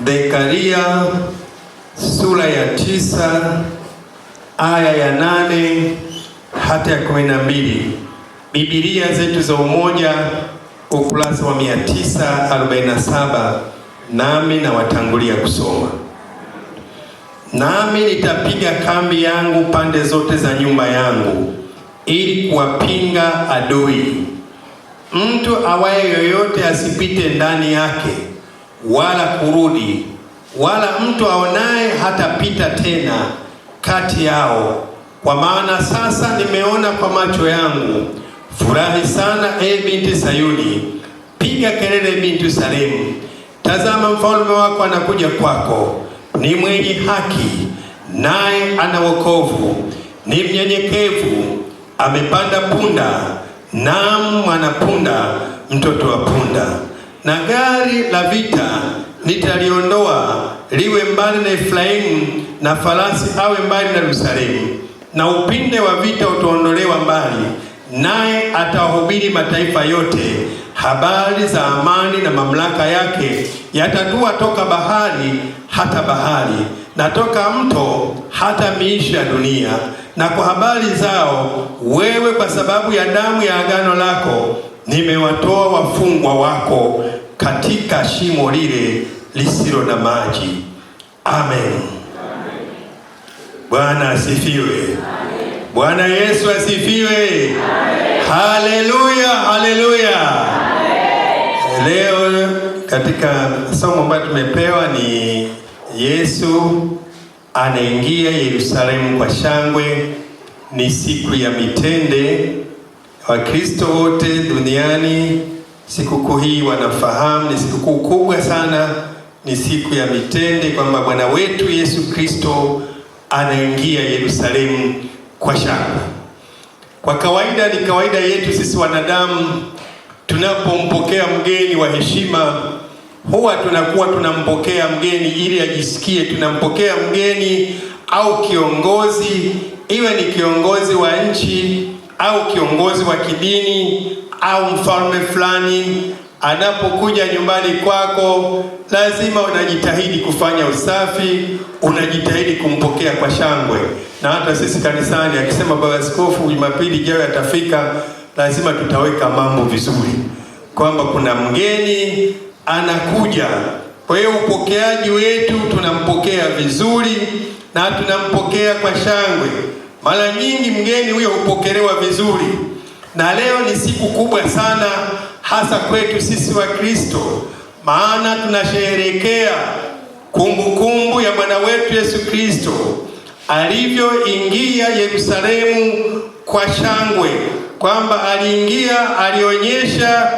Zekaria sura ya 9 aya ya 8 hata ya 12. Biblia zetu za Umoja ukurasa wa 947, nami na watangulia kusoma. Nami nitapiga kambi yangu pande zote za nyumba yangu ili kuwapinga adui. Mtu awaye yoyote asipite ndani yake wala kurudi, wala mtu aonaye hatapita tena kati yao. Kwa maana sasa nimeona kwa macho yangu. Furahi sana, binti Sayuni, piga kelele, binti Salemu. Tazama, mfalme wako anakuja kwako, ni mwenye haki, naye ana wokovu, ni mnyenyekevu, amepanda punda, naam, mwanapunda, mtoto wa punda. Na gari la vita nitaliondoa liwe mbali na Efraimu, na farasi awe mbali na Yerusalemu. Na upinde wa vita utaondolewa mbali, naye atawahubiri mataifa yote habari za amani, na mamlaka yake yatatua toka bahari hata bahari, na toka mto hata miisho ya dunia. Na kwa habari zao wewe, kwa sababu ya damu ya agano lako, nimewatoa wafungwa wako katika shimo lile lisilo na maji. Amen. Bwana asifiwe. Bwana Yesu asifiwe. Haleluya, haleluya. Leo katika somo ambalo tumepewa ni Yesu anaingia Yerusalemu kwa shangwe. Ni siku ya mitende. Wakristo wote duniani sikukuu hii wanafahamu ni sikukuu kubwa sana. Ni siku ya mitende, kwamba Bwana wetu Yesu Kristo anaingia Yerusalemu kwa shangwe. Kwa kawaida, ni kawaida yetu sisi wanadamu, tunapompokea mgeni wa heshima, huwa tunakuwa tunampokea mgeni ili ajisikie tunampokea mgeni au kiongozi, iwe ni kiongozi wa nchi au kiongozi wa kidini au mfalme fulani. Anapokuja nyumbani kwako, lazima unajitahidi kufanya usafi, unajitahidi kumpokea kwa shangwe. Na hata sisi kanisani, akisema Baba Askofu Jumapili ijayo atafika, lazima tutaweka mambo vizuri, kwamba kuna mgeni anakuja. Kwa hiyo upokeaji wetu tunampokea vizuri na tunampokea kwa shangwe. Mara nyingi mgeni huyo hupokelewa vizuri, na leo ni siku kubwa sana, hasa kwetu sisi wa Kristo, maana tunasherehekea kumbukumbu ya Bwana wetu Yesu Kristo alivyoingia Yerusalemu kwa shangwe, kwamba aliingia, alionyesha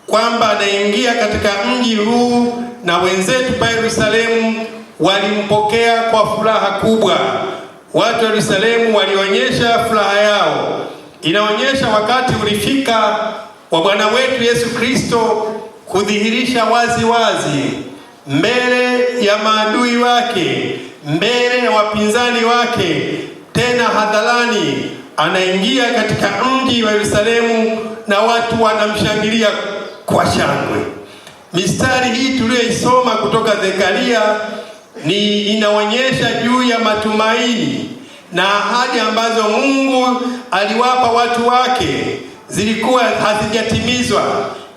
kwamba anaingia katika mji huu, na wenzetu pa Yerusalemu walimpokea kwa furaha kubwa. Watu wa Yerusalemu walionyesha furaha yao. Inaonyesha wakati ulifika wa Bwana wetu Yesu Kristo kudhihirisha wazi wazi mbele ya maadui wake, mbele ya wapinzani wake, tena hadharani. Anaingia katika mji wa Yerusalemu na watu wanamshangilia kwa shangwe. Mistari hii tuliyoisoma kutoka Zekaria inaonyesha juu ya matumaini na ahadi ambazo Mungu aliwapa watu wake zilikuwa hazijatimizwa.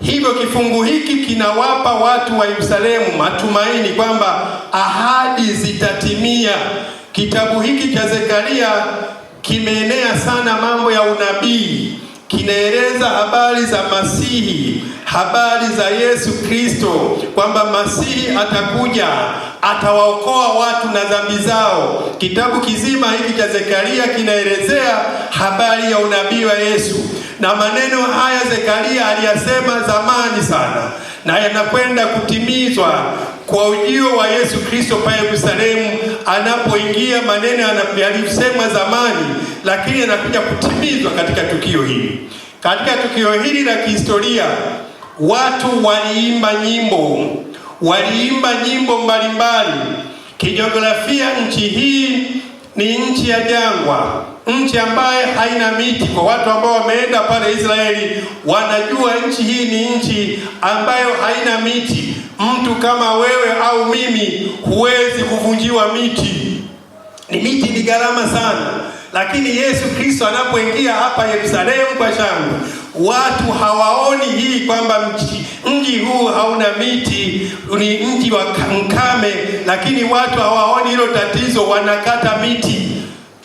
Hivyo kifungu hiki kinawapa watu wa Yerusalemu matumaini kwamba ahadi zitatimia. Kitabu hiki cha Zekaria kimeenea sana mambo ya unabii. Kinaeleza habari za Masihi, habari za Yesu Kristo, kwamba Masihi atakuja, atawaokoa watu na dhambi zao. Kitabu kizima hiki cha Zekaria kinaelezea habari ya unabii wa Yesu, na maneno haya Zekaria aliyasema zamani sana, na yanakwenda kutimizwa kwa ujio wa Yesu Kristo pale Yerusalemu anapoingia. Maneno yalisema zamani, lakini yanakuja kutimizwa katika tukio hili. Katika tukio hili la kihistoria, watu waliimba nyimbo mbalimbali. Kijiografia, nchi hii ni nchi ya jangwa, nchi ambaye haina miti. Kwa watu ambao wameenda pale Israeli wanajua nchi hii ni nchi ambayo haina miti. Mtu kama wewe au mimi huwezi kuvunjiwa miti. Miti ni gharama sana. Lakini Yesu Kristo anapoingia hapa Yerusalemu kwa shangwe, watu hawaoni hii kwamba mji huu hauna miti, ni mji wa mkame, lakini watu hawaoni hilo tatizo, wanakata miti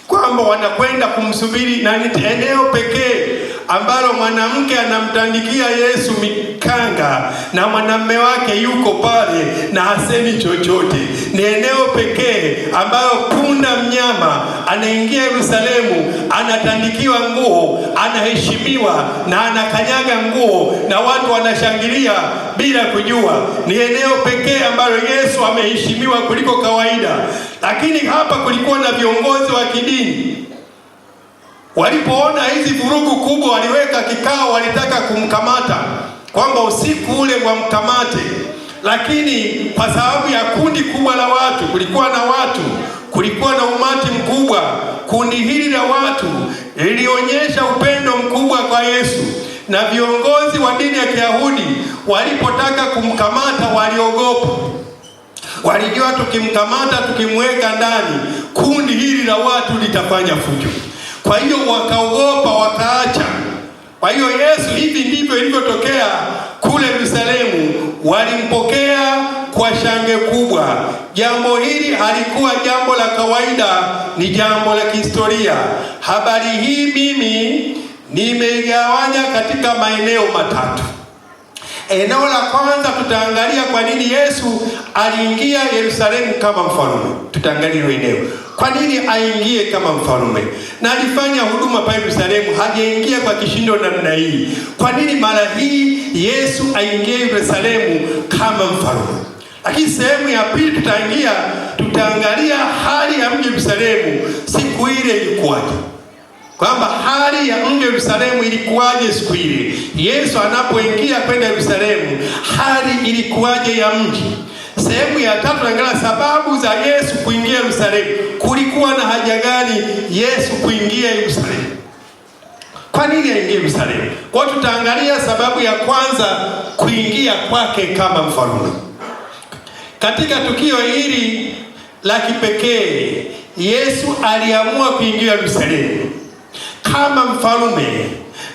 kwamba wanakwenda kumsubiri, na ni eneo pekee ambalo mwanamke anamtandikia Yesu mikanga na mwanamume wake yuko pale na hasemi chochote. Ni eneo pekee ambalo punda mnyama anaingia Yerusalemu, anatandikiwa nguo, anaheshimiwa na anakanyaga nguo na watu wanashangilia bila kujua. Ni eneo pekee ambalo Yesu ameheshimiwa kuliko kawaida. Lakini hapa kulikuwa na viongozi wa kidini. Walipoona hizi vurugu kubwa, waliweka kikao, walitaka kumkamata, kwamba usiku ule wamkamate. Lakini kwa sababu ya kundi kubwa la watu, kulikuwa na umati mkubwa, kundi hili la watu lilionyesha upendo mkubwa kwa Yesu. Na viongozi wa dini ya Kiyahudi walipotaka kumkamata waliogopa. Walijua tukimkamata, tukimweka ndani, kundi hili la watu litafanya fujo. Kwa hiyo wakaogopa, wakaacha. Kwa hiyo Yesu, hivi ndivyo ilivyotokea kule Yerusalemu. Walimpokea kwa shangwe kubwa. Jambo hili halikuwa jambo la kawaida, ni jambo la kihistoria. Habari hii mimi nimeigawanya katika maeneo matatu. Eneo la kwanza tutaangalia kwa nini Yesu aliingia Yerusalemu kama mfalme. Tutaangalia eneo. Kwa nini aingie kama mfalme? Na alifanya huduma pale Yerusalemu, hajaingia kwa kishindo namna hii. Kwa nini mara hii Yesu aingie Yerusalemu kama mfalme? Lakini sehemu ya pili tutaangalia hali ya mji Yerusalemu siku ile ilikuwaje. Kwamba hali ya mji Yerusalemu ilikuwaje siku ile. Yesu anapoingia kwenda Yerusalemu, hali ilikuwaje ya mji. Sehemu ya tatu tunaangalia sababu za Yesu kuingia Yerusalemu. Kulikuwa na haja gani Yesu kuingia Yerusalemu? Kwa nini aingie Yerusalemu? Kwa tutaangalia sababu ya kwanza, kuingia kwake kama mfalme. Katika tukio hili la kipekee, Yesu aliamua kuingia Yerusalemu kama mfalme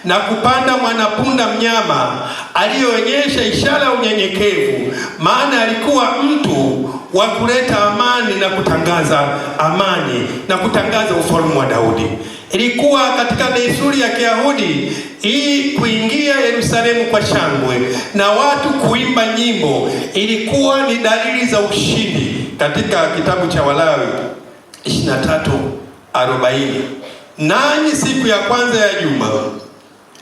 na kupanda mwanapunda mnyama aliyeonyesha ishara ya unyenyekevu, maana alikuwa mtu wa kuleta amani na kutangaza amani na kutangaza ufalme wa Daudi. Ilikuwa katika desturi ya Kiyahudi hii kuingia Yerusalemu kwa shangwe na watu kuimba nyimbo, ilikuwa ni dalili za ushindi. Katika kitabu cha Walawi 23:40, nanyi siku ya kwanza ya juma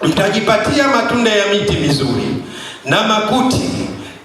mtajipatia matunda ya miti mizuri na makuti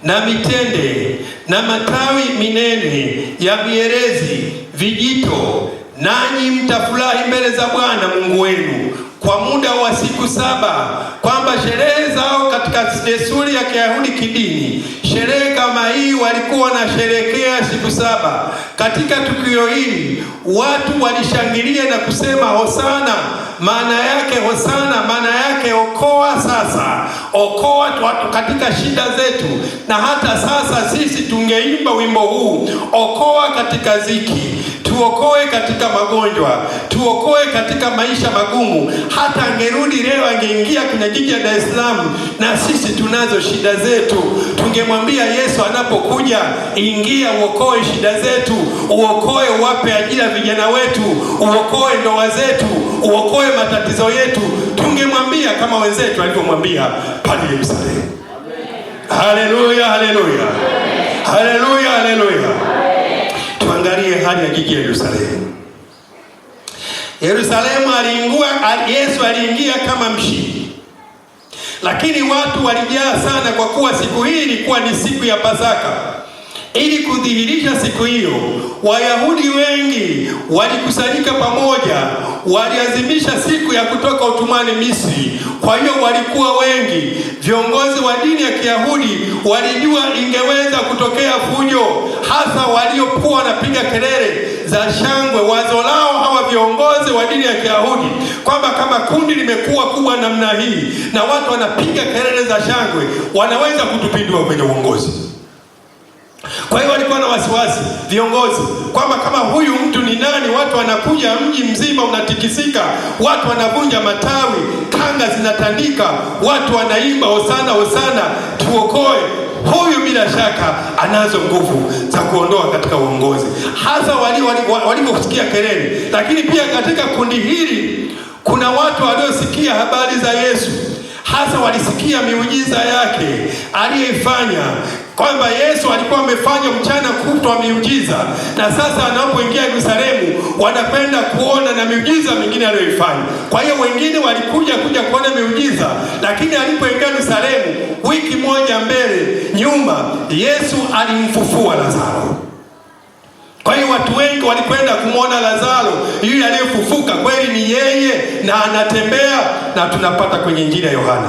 na mitende na matawi minene ya mierezi vijito, nanyi mtafurahi mbele za Bwana Mungu wenu kwa muda wa siku 7, kwamba sherehe zao katika desturi ya Kiyahudi kidini, sherehe kama hii walikuwa na sherekea siku 7. Katika tukio hili watu walishangilia na kusema Hosana. Maana yake Hosana, maana yake okoa sasa, okoa watu katika shida zetu. Na hata sasa sisi tungeimba wimbo huu, okoa katika ziki, tuokoe katika magonjwa, tuokoe katika maisha magumu. Hata angerudi leo, angeingia kwenye jiji la Dar es Salaam na sisi tunazo shida zetu, tungemwambia Yesu anapokuja, ingia uokoe shida zetu, uokoe, uwape ajira vijana wetu, uokoe ndoa zetu, uokoe matatizo yetu. Tungemwambia kama wenzetu walivyomwambia pale Yerusalemu. Haleluya, haleluya, haleluya, haleluya. Tuangalie hali ya jiji la Yerusalemu. Yerusalemu Yesu aliingia kama mshindi, lakini watu walijaa sana, kwa kuwa siku hii ilikuwa ni siku ya Pasaka. Ili kudhihirisha siku hiyo, Wayahudi wengi walikusanyika pamoja, waliazimisha siku ya kutoka utumwani Misri. Kwa hiyo walikuwa wengi. Viongozi wa dini ya Kiyahudi walijua ingeweza kutokea fujo, hasa waliokuwa wanapiga kelele za shangwe. Wazo lao hawa viongozi wa dini ya Kiyahudi kwamba kama kundi limekuwa kubwa namna hii na watu wanapiga kelele za shangwe, wanaweza kutupindua kwenye uongozi. Kwa hiyo walikuwa na wasiwasi viongozi kwamba kama huyu mtu ni nani, watu wanakuja, mji mzima unatikisika, watu wanavunja matawi, kanga zinatandika, watu wanaimba hosana hosana, tuokoe. Huyu bila shaka anazo nguvu za kuondoa katika uongozi, hasa waliposikia kelele. Lakini pia katika kundi hili kuna watu waliosikia habari za Yesu, hasa walisikia miujiza yake aliyeifanya, kwamba Yesu alikuwa amefanya mchana kutwa miujiza, na sasa anapoingia Yerusalemu wanapenda kuona na miujiza mingine aliyoifanya. Kwa hiyo wengine walikuja kuona miujiza, lakini alipoingia Yerusalemu wiki moja nyuma, Yesu alimfufua Lazaro. Kwa hiyo watu wengi walikwenda kumwona Lazaro, yule aliyefufuka kweli ni yeye na anatembea, na tunapata kwenye Injili ya Yohana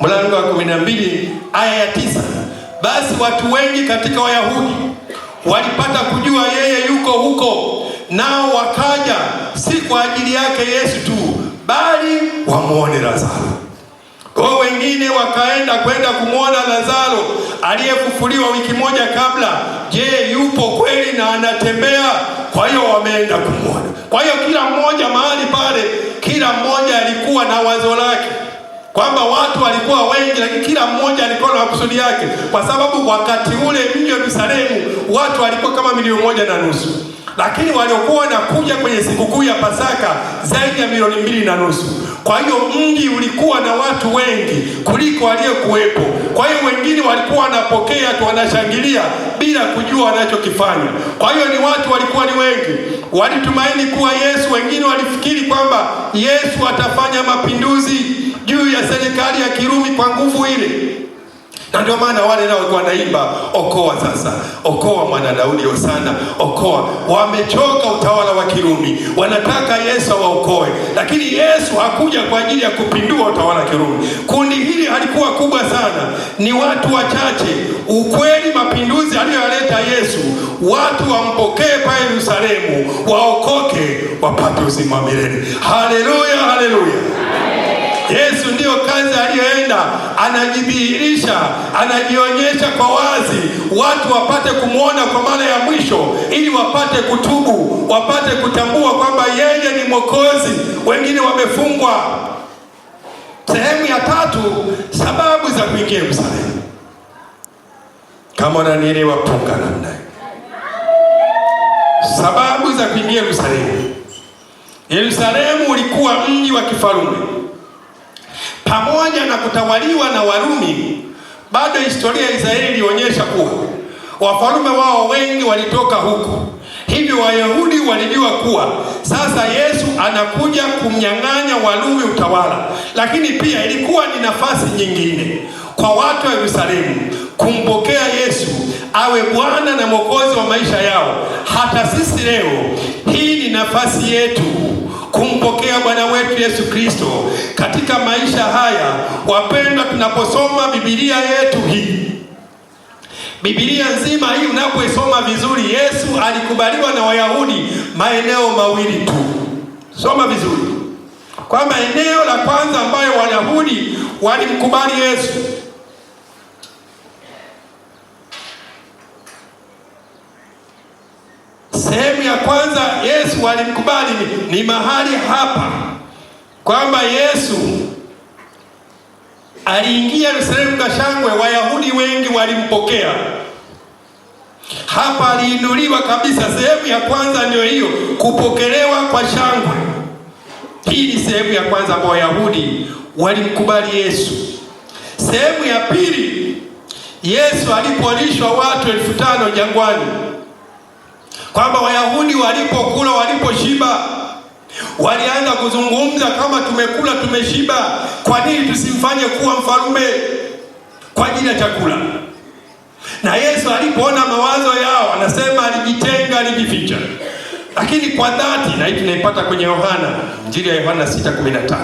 mlango wa 12 aya ya 9. Basi watu wengi katika Wayahudi walipata kujua yeye yuko huko, nao wakaja si kwa ajili yake Yesu tu, bali wamuone Lazaro. Kwa wengine kwenda kumwona Lazaro aliyefufuliwa wiki moja kabla. Je, yupo kweli na anatembea? Kwa hiyo wameenda kumwona. Kwa hiyo kila mmoja mahali pale, kila mmoja alikuwa na wazo lake, kwamba watu walikuwa wengi, lakini kila mmoja alikuwa na makusudi yake, kwa sababu wakati ule mji wa Yerusalemu watu walikuwa kama 1.5 milioni, lakini waliokuwa wanakuja kwenye sikukuu ya Pasaka zaidi ya 2.5 milioni. Kwa hiyo mji ulikuwa na watu wengi kuliko waliokuwepo. Kwa hiyo wengine walikuwa wanapokea tu, wanashangilia bila kujua wanachokifanya. Kwa hiyo ni watu walikuwa ni wengi, walitumaini kuwa Yesu. Wengine walifikiri kwamba Yesu atafanya mapinduzi juu ya serikali ya Kirumi kwa nguvu ile, na ndio maana wale nao walikuwa wanaimba okoa sasa, okoa mwana Daudi, hosana, okoa. Wamechoka utawala wa Kirumi, wanataka Yesu awaokoe. Lakini Yesu hakuja kwa ajili ya kupindua utawala wa Kirumi. Kundi hili halikuwa kubwa sana, ni watu wachache. Ukweli mapinduzi aliyoleta Yesu, watu wampokee pale Yerusalemu, waokoke, wapate uzima wa milele. Haleluya, haleluya. Yesu ndiyo kazi aliyoenda, anajidhihirisha, anajionyesha kwa wazi, watu wapate kumwona kwa mara ya mwisho, ili wapate kutubu, wapate kutambua kwamba yeye ni Mwokozi. Wengine wamefungwa. Sehemu ya 3, sababu za kuingia Yerusalemu. Kama unanielewa, punga namna. Sababu za kuingia Yerusalemu. Yerusalemu ulikuwa mji wa kifalme. Pamoja na kutawaliwa na Warumi, bado historia ya Israeli ilionyesha kuwa wafalme wao wengi walitoka huko. Hivyo Wayahudi walijua kuwa sasa Yesu anakuja kumnyang'anya Warumi utawala. Lakini pia ilikuwa ni nafasi nyingine kwa watu wa Yerusalemu kumpokea Yesu awe Bwana na Mwokozi wa maisha yao. Hata sisi leo hii ni nafasi yetu kumpokea Bwana wetu Yesu Kristo katika maisha haya. Wapendwa, tunaposoma Biblia yetu hii, Biblia nzima hii unapoisoma vizuri, Yesu alikubaliwa na Wayahudi maeneo mawili tu. Soma vizuri kwamba eneo la kwanza ambayo Wayahudi walimkubali Yesu, sehemu ya kwanza Yesu alimkubali ni mahali hapa, kwamba Yesu aliingia Yerusalemu kwa shangwe. Wayahudi wengi walimpokea. Hapa aliinuliwa kabisa. Sehemu ya kwanza ndio hiyo, kupokelewa kwa shangwe. Hii ni sehemu ya kwanza ambayo Wayahudi walimkubali Yesu. Sehemu ya pili, Yesu alipolishwa watu 5,000 jangwani, kwamba Wayahudi walipokula, waliposhiba, walianza kuzungumza, kama tumekula tumeshiba, kwa nini tusimfanye kuwa mfalme kwa ajili ya chakula? Na Yesu alipoona mawazo yao, anasema alijitenga, alijificha. Lakini kwa dhati, na hii tunaipata kwenye Yohana, Injili ya Yohana 6:15.